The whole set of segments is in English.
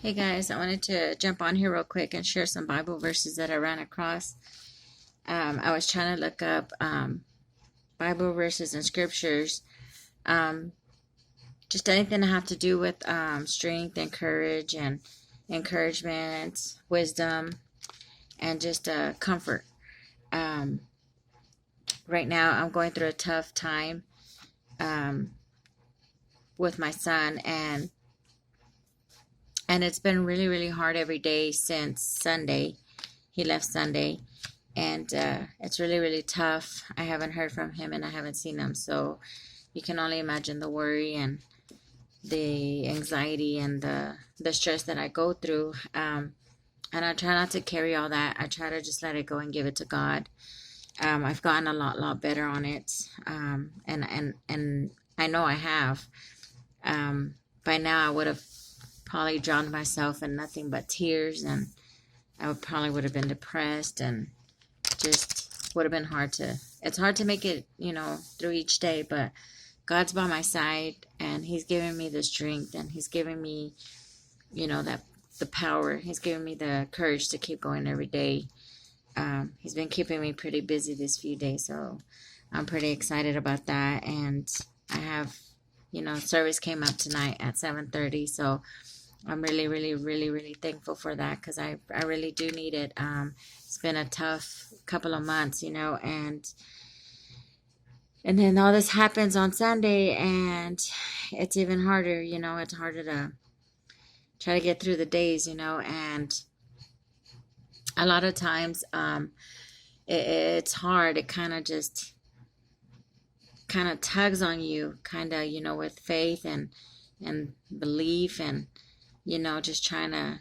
Hey guys, I wanted to jump on here real quick and share some Bible verses that I ran across. I was trying to look up Bible verses and scriptures, um, just anything to have to do with strength and courage and encouragement, wisdom, and just comfort. Um, right now, I'm going through a tough time um, with my son, and it's been really, really hard every day since Sunday. He left Sunday. And it's really, really tough. I haven't heard from him and I haven't seen him. So you can only imagine the worry and the anxiety and the stress that I go through. And I try not to carry all that. I try to just let it go and give it to God. I've gotten a lot better on it. And I know I have. By now I would have probably drowned myself in nothing but tears, and probably would have been depressed, and just would have been it's hard to make it, through each day, but God's by my side and he's giving me the strength, and he's giving me, that the power. He's giving me the courage to keep going every day. He's been keeping me pretty busy this few days, so I'm pretty excited about that. And I have, service came up tonight at 7:30, so I'm really, really, really, really thankful for that, because I really do need it. It's been a tough couple of months, and then all this happens on Sunday, and it's even harder, it's harder to try to get through the days, and a lot of times it's hard. It kind of just tugs on you, with faith and belief, and just trying to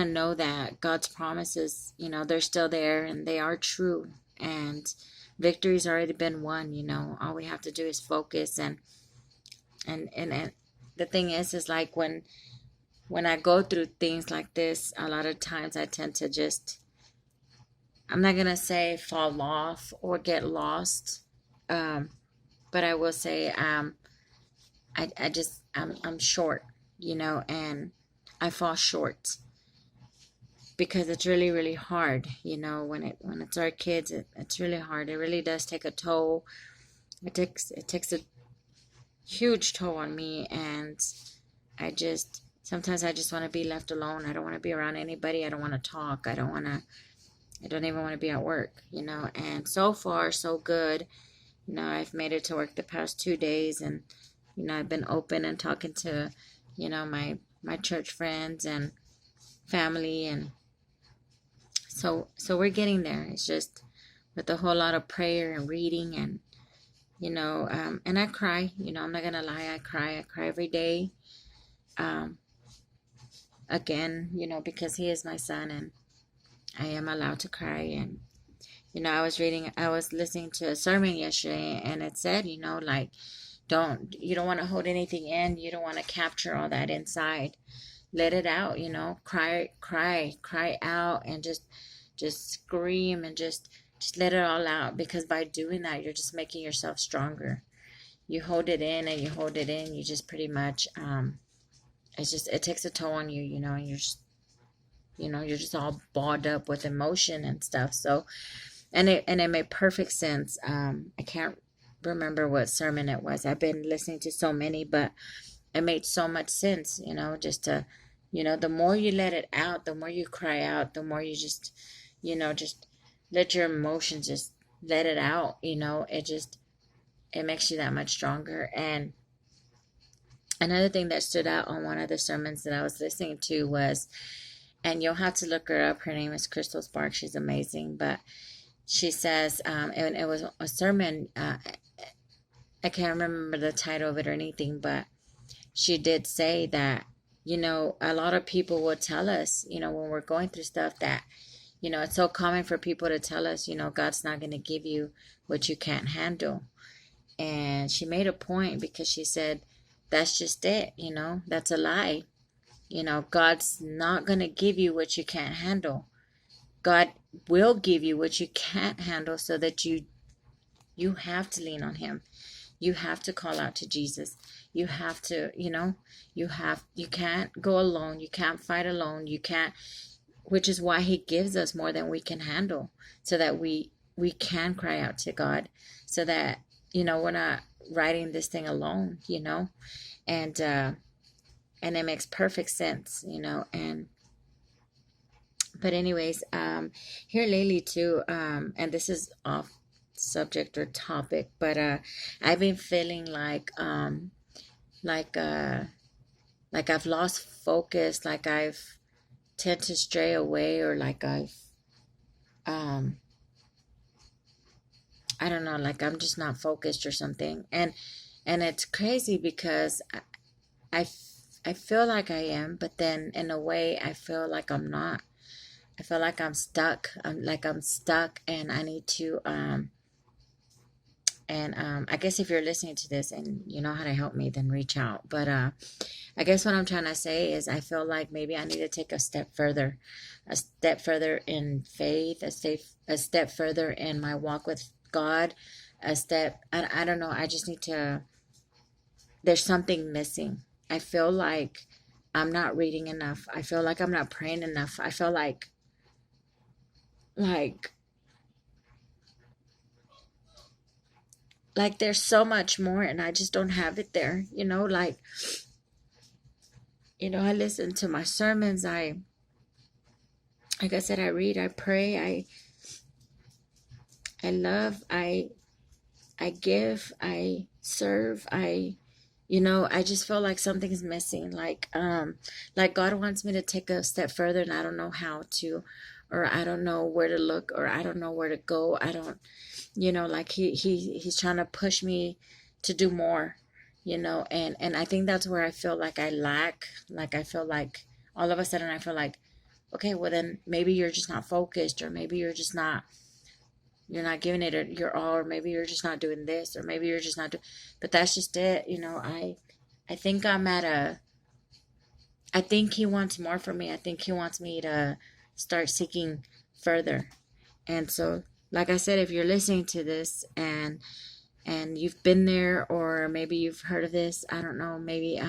know that God's promises, they're still there and they are true, and victory's already been won. All we have to do is focus, and the thing is like when I go through things like this, a lot of times I tend to just, I'm not gonna say fall off or get lost, but I will say I'm short, and I fall short because it's really, really hard, when it's our kids. It's really hard. It really does take a toll. It takes a huge toll on me, and sometimes I just want to be left alone. I don't want to be around anybody. I don't want to talk. I don't even want to be at work, and so far so good. I've made it to work the past 2 days, and I've been open and talking to my church friends and family, and so we're getting there. It's just with a whole lot of prayer and reading, and and I cry. I'm not gonna lie, I cry every day, again, because he is my son, and I am allowed to cry. And I was listening to a sermon yesterday, and it said, like, you don't want to hold anything in. You don't want to capture all that inside. Let it out, cry out, and just scream, and just let it all out, because by doing that, you're just making yourself stronger. You hold it in and you hold it in, you just pretty much, it takes a toll on you, and you're just all balled up with emotion and stuff. So, and it made perfect sense. I can't remember what sermon it was. I've been listening to so many, but it made so much sense, just to, the more you let it out, the more you cry out, the more you just, just let your emotions just let it out, it makes you that much stronger. And another thing that stood out on one of the sermons that I was listening to was, and you'll have to look her up. Her name is Crystal Sparks. She's amazing. But she says, and it was a sermon, I can't remember the title of it or anything, but she did say that, a lot of people will tell us, when we're going through stuff, that, it's so common for people to tell us, God's not going to give you what you can't handle. And she made a point, because she said, that's just it, that's a lie. God's not going to give you what you can't handle. God will give you what you can't handle, so that you have to lean on him. You have to call out to Jesus. you have to, you can't go alone. You can't fight alone. You can't, which is why he gives us more than we can handle, so that we can cry out to God, so that, we're not writing this thing alone, and it makes perfect sense, and but anyways, here lately too, and this is off subject or topic, but I've been feeling like uh like I've lost focus, like I've tend to stray away, or like I've um I don't know, like I'm just not focused or something. And it's crazy because I, I feel like I am, but then in a way I feel like I'm not. I feel like I'm stuck. I'm stuck, and I need to I guess if you're listening to this and you know how to help me, then reach out. But I guess what I'm trying to say is I feel like maybe I need to take a step further in faith, a step further in my walk with God, I don't know, I just need to, there's something missing. I feel like I'm not reading enough. I feel like I'm not praying enough. I feel like there's so much more and I just don't have it there. I listen to my sermons. Like I said, I read, I pray, I love, I give, I serve, I just feel like something's missing. Like God wants me to take a step further and I don't know how to, or I don't know where to look, or I don't know where to go. I don't, like he's trying to push me to do more, and I think that's where I feel like I lack. Like I feel like all of a sudden I feel like, okay, well then maybe you're just not focused, or maybe you're not giving it your all, or maybe you're just not doing this, or maybe you're just not doing, but that's just it. I think I think he wants more from me. I think he wants me to start seeking further. And so, like I said, if you're listening to this and you've been there, or maybe you've heard of this, I don't know, maybe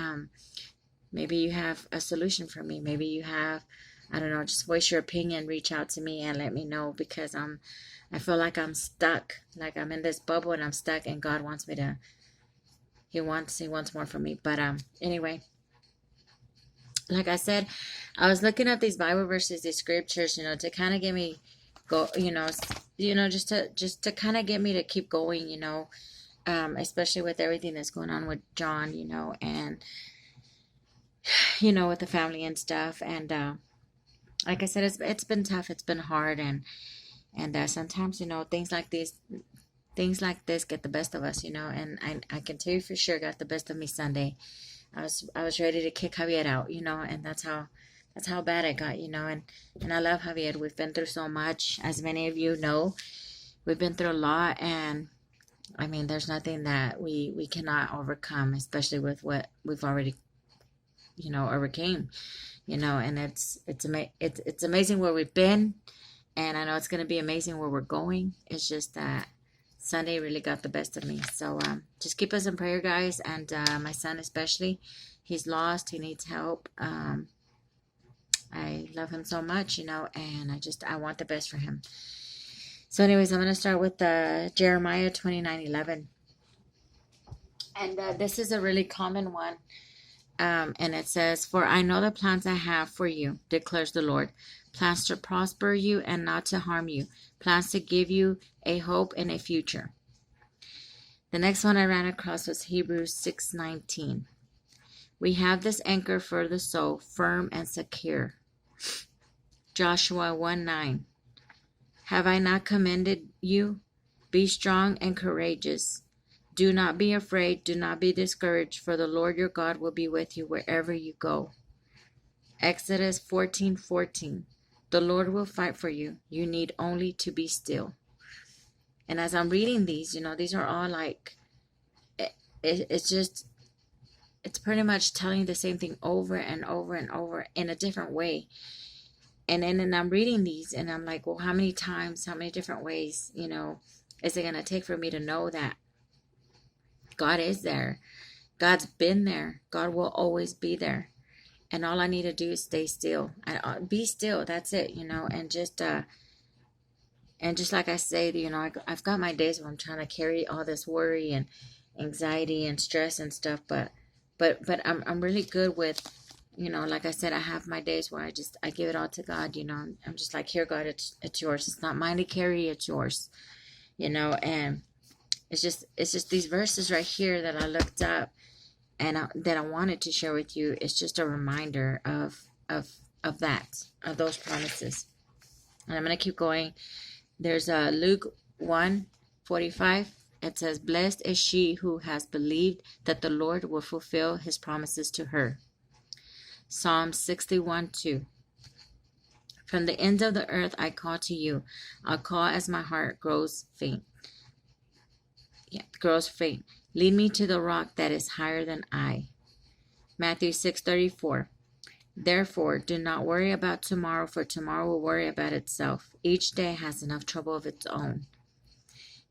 you have a solution for me. Maybe you have, I don't know, just voice your opinion, reach out to me and let me know, because I feel like I'm stuck, like I'm in this bubble and I'm stuck, and God wants me to, he wants more from me. But anyway, like I said, I was looking up these Bible verses, these scriptures, to kind of get me go, just to kind of get me to keep going, especially with everything that's going on with John, and with the family and stuff. And like I said, it's been tough, it's been hard, and sometimes, things like this get the best of us, and I can tell you for sure got the best of me Sunday. I was ready to kick Javier out, and that's how bad it got, and I love Javier. We've been through so much, as many of you know. We've been through a lot, and I mean, there's nothing that we cannot overcome, especially with what we've already, overcame, and it's amazing where we've been, and I know it's going to be amazing where we're going. It's just that Sunday really got the best of me. So just keep us in prayer, guys. And my son especially, he's lost. He needs help. I love him so much, and I want the best for him. So anyways, I'm going to start with Jeremiah 29:11. And this is a really common one. And it says, "For I know the plans I have for you, declares the Lord. Plans to prosper you and not to harm you. Plans to give you a hope and a future." The next one I ran across was Hebrews 6:19. "We have this anchor for the soul, firm and secure." Joshua 1:9. "Have I not commanded you? Be strong and courageous. Do not be afraid, do not be discouraged, for the Lord your God will be with you wherever you go." Exodus 14:14. "The Lord will fight for you. You need only to be still." And as I'm reading these, these are all like, it's pretty much telling the same thing over and over and over in a different way. And then I'm reading these and I'm like, well, how many times, how many different ways, is it going to take for me to know that God is there? God's been there. God will always be there. And all I need to do is stay still. Be still. That's it, and just like I say, I've got my days where I'm trying to carry all this worry and anxiety and stress and stuff, but I'm really good with, like I said, I have my days where I give it all to God. I'm just like, here, God, it's yours. It's not mine to carry, it's yours. And it's just these verses right here that I looked up and that I wanted to share with you. It's just a reminder of those promises. And I'm gonna keep going. There's Luke 1:45. It says, "Blessed is she who has believed that the Lord will fulfill his promises to her." Psalm 61:2. "From the ends of the earth I call to you. I'll call as my heart grows faint. Lead me to the rock that is higher than I." Matthew 6:34. "Therefore, do not worry about tomorrow, for tomorrow will worry about itself. Each day has enough trouble of its own."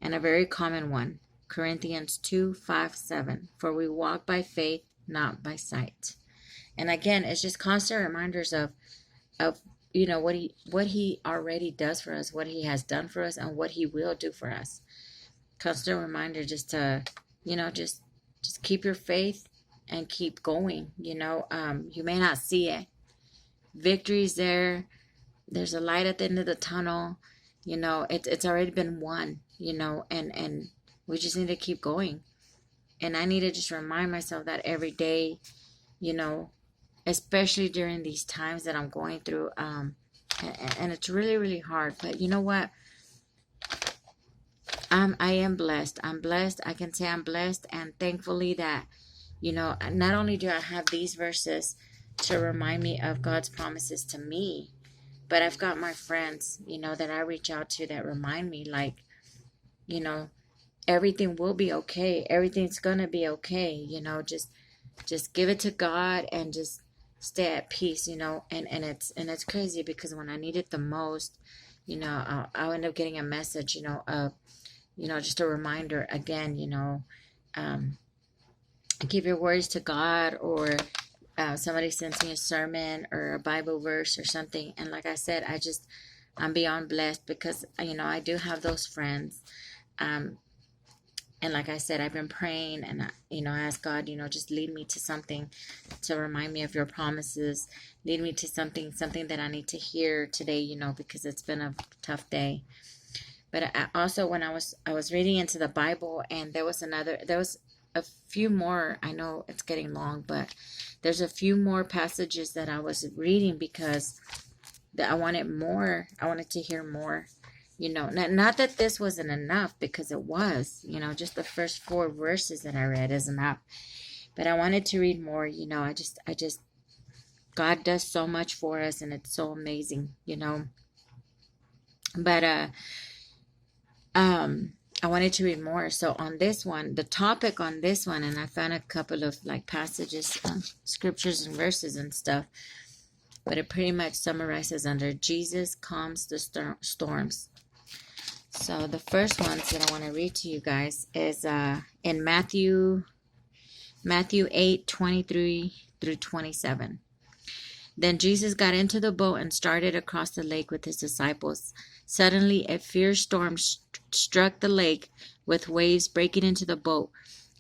And a very common one, Corinthians 2:5-7. "For we walk by faith, not by sight." And again, it's just constant reminders of what he already does for us, what he has done for us, and what he will do for us. Constant reminder just to, just keep your faith and keep going. You may not see it. Victory's there. There's a light at the end of the tunnel. It's already been won, and we just need to keep going. And I need to just remind myself that every day, especially during these times that I'm going through. And it's really, really hard. But you know what? I am blessed. I'm blessed. I can say I'm blessed. And thankfully that, not only do I have these verses to remind me of God's promises to me, but I've got my friends, that I reach out to that remind me, like, everything will be okay. Everything's going to be okay. Just give it to God and just stay at peace, and it's crazy because when I need it the most, I'll end up getting a message, of, just a reminder again, give your words to God, or somebody sends me a sermon or a Bible verse or something. And like I said, I'm beyond blessed because, I do have those friends. And like I said, I've been praying and, I ask God, just lead me to something to remind me of your promises. Lead me to something that I need to hear today, because it's been a tough day. But also when I was reading into the Bible, and there was a few more, I know it's getting long, but there's a few more passages that I was reading because I wanted more. I wanted to hear more. Not that this wasn't enough, because it was, just the first 4 verses that I read is enough. But I wanted to read more, I just, God does so much for us, and it's so amazing, But, I wanted to read more. So on this one, the topic on this one, and I found a couple of passages, scriptures and verses and stuff, but it pretty much summarizes under Jesus calms the storms. So the first ones that I want to read to you guys is in Matthew 8:23-27. Then Jesus got into the boat and started across the lake with his disciples. Suddenly a fierce storm struck the lake, with waves breaking into the boat,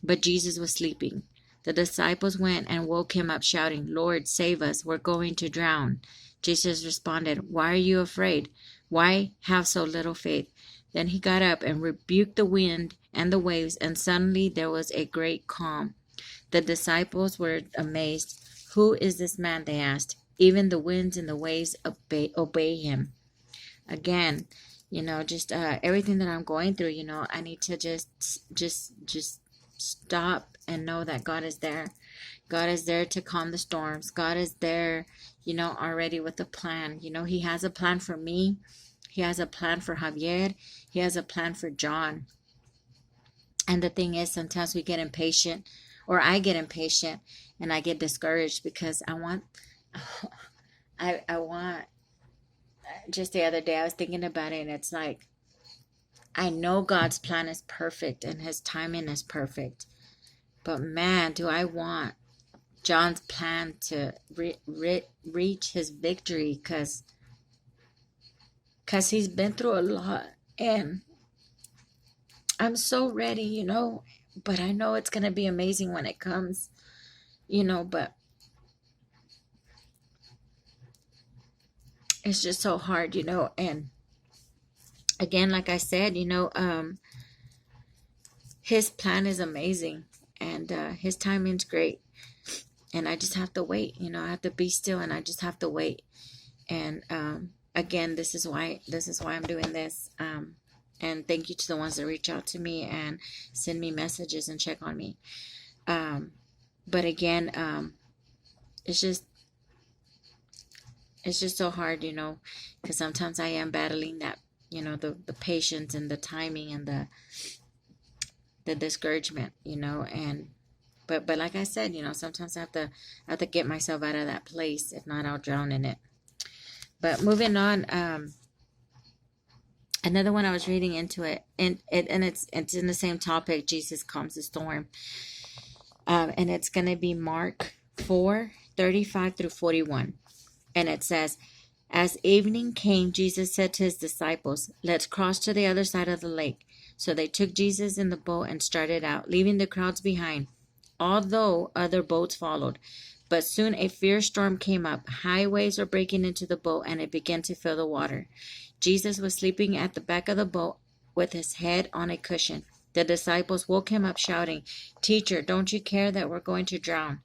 but Jesus was sleeping. The disciples went and woke him up, shouting, "Lord, save us, we're going to drown." Jesus responded, "Why are you afraid? Why have so little faith?" Then he got up and rebuked the wind and the waves, and suddenly there was a great calm. The disciples were amazed. "Who is this man?" they asked. "Even the winds and the waves obey him." Again, just everything that I'm going through, I need to just stop and know that God is there. God is there to calm the storms. God is there, already with a plan. He has a plan for me. He has a plan for Javier. He has a plan for John. And the thing is, sometimes we get impatient, or I get impatient, and I get discouraged because I want, just the other day I was thinking about it, and it's like, I know God's plan is perfect and his timing is perfect. But man, do I want John's plan to reach his victory, because he's been through a lot, and I'm so ready, but I know it's going to be amazing when it comes, but it's just so hard, and again, like I said, his plan is amazing, and his timing's great, and I just have to wait, I have to be still, and I just have to wait. And again, this is why I'm doing this. And thank you to the ones that reach out to me and send me messages and check on me. But again, it's just so hard, because sometimes I am battling that, the patience and the timing and the discouragement, and but like I said, sometimes I have to get myself out of that place. If not, I'll drown in it. But moving on, another one I was reading into it, and it's in the same topic. Jesus calms the storm, and it's gonna be Mark 4:35 through 41, and it says, "As evening came, Jesus said to his disciples, 'Let's cross to the other side of the lake.' So they took Jesus in the boat and started out, leaving the crowds behind, although other boats followed. But soon a fierce storm came up. High waves were breaking into the boat, and it began to fill the water. Jesus was sleeping at the back of the boat with his head on a cushion. The disciples woke him up shouting, 'Teacher, don't you care that we're going to drown?'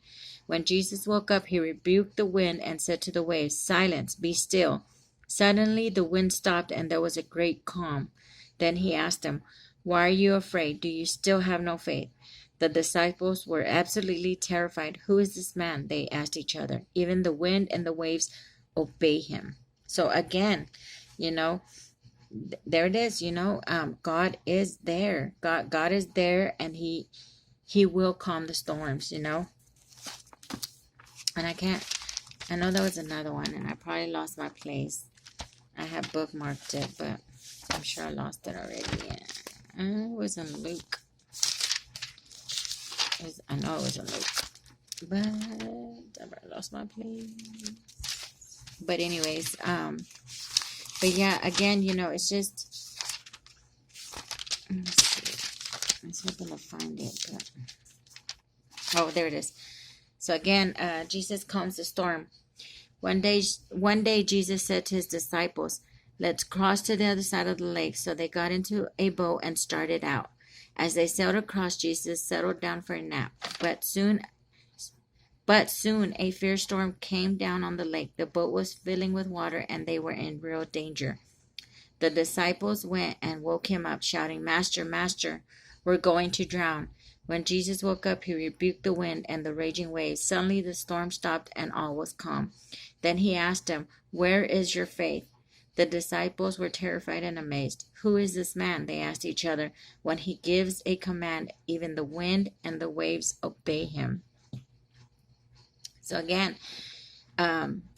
When Jesus woke up, he rebuked the wind and said to the waves, 'Silence, be still.' Suddenly the wind stopped, and there was a great calm. Then he asked them, 'Why are you afraid? Do you still have no faith?' The disciples were absolutely terrified. 'Who is this man?' they asked each other. 'Even the wind and the waves obey him.'" So again, there it is. God is there. God is there, and He will calm the storms. And I know there was another one, and I probably lost my place. I have bookmarked it, but I'm sure I lost it already. It was in Luke. I know it was in Luke, but I lost my place. But anyways, but yeah, again, it's just, let's see. I was hoping to find it, but oh, there it is. So again, Jesus calms the storm. One day, Jesus said to his disciples, "Let's cross to the other side of the lake." So they got into a boat and started out. As they sailed across, Jesus settled down for a nap. But soon a fierce storm came down on the lake. The boat was filling with water, and they were in real danger. The disciples went and woke him up, shouting, "Master, Master, we're going to drown." When Jesus woke up, he rebuked the wind and the raging waves. Suddenly the storm stopped, and all was calm. Then he asked them, "Where is your faith?" The disciples were terrified and amazed. "Who is this man?" they asked each other. "When he gives a command, even the wind and the waves obey him." So again,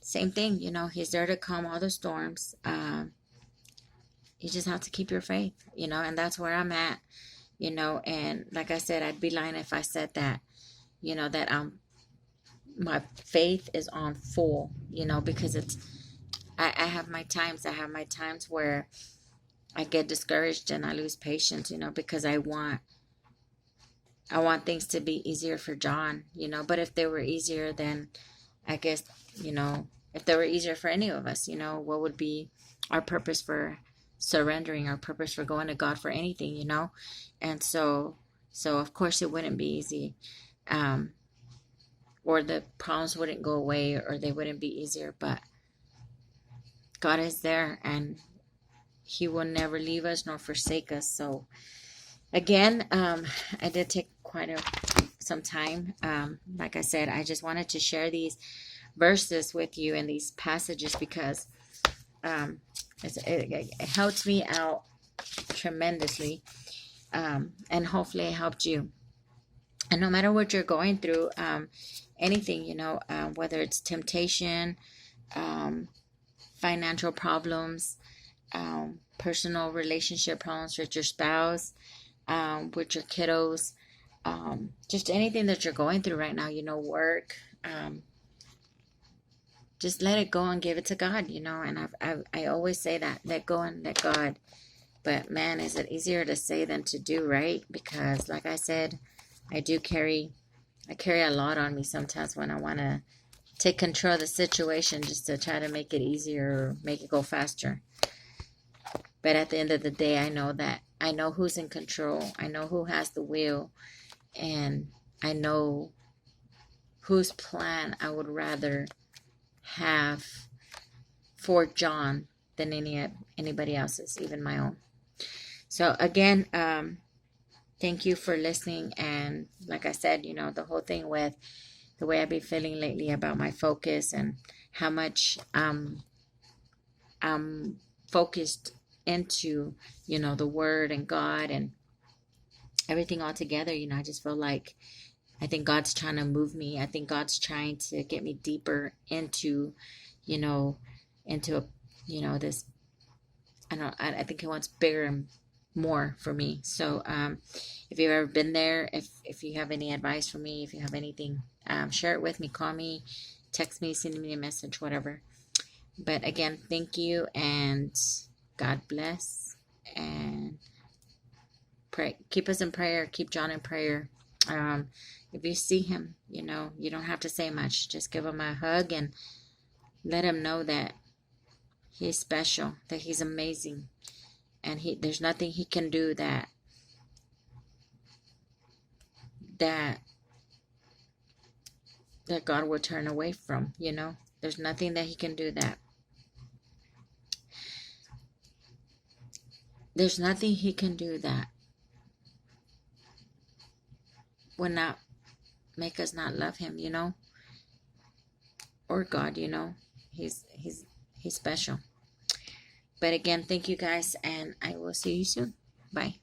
same thing, he's there to calm all the storms. You just have to keep your faith, and that's where I'm at, and like I said, I'd be lying if I said that, that my faith is on full, because I have my times. I have my times where I get discouraged and I lose patience, because I want things to be easier for John, but if they were easier, then I guess, if they were easier for any of us, what would be our purpose for surrendering, our purpose for going to God for anything, and so of course it wouldn't be easy, or the problems wouldn't go away, or they wouldn't be easier, but God is there, and He will never leave us nor forsake us. So again, I did take quite some time. Like I said, I just wanted to share these verses with you and these passages, because it helped me out tremendously, and hopefully it helped you. And no matter what you're going through, anything, whether it's temptation, financial problems, personal relationship problems with your spouse, with your kiddos, just anything that you're going through right now, you know, work, just let it go and give it to God, you know. And I always say that, let go and let God. But man, is it easier to say than to do, right? Because like I said, I carry a lot on me sometimes when I want to take control of the situation just to try to make it easier or make it go faster. But at the end of the day, I know who's in control. I know who has the wheel, and I know whose plan I would rather have for John than anybody else's, even my own. So again, thank you for listening. And like I said, you know, the whole thing with the way I've been feeling lately about my focus and how much I'm focused into, you know, the Word and God and everything all together. You know, I just feel like I think God's trying to move me. I think God's trying to get me deeper into, you know, this. I think He wants bigger and more for me. So, if you've ever been there, if you have any advice for me, if you have anything, share it with me. Call me, text me, send me a message, whatever. But again, thank you, and God bless, and pray. Keep us in prayer. Keep John in prayer. If you see him, you know, you don't have to say much. Just give him a hug and let him know that he's special, that he's amazing, and there's nothing he can do that God will turn away from, you know. There's nothing that he can do that. There's nothing he can do that would not make us not love him, you know, or God, you know. He's special. But again, thank you guys, and I will see you soon. Bye.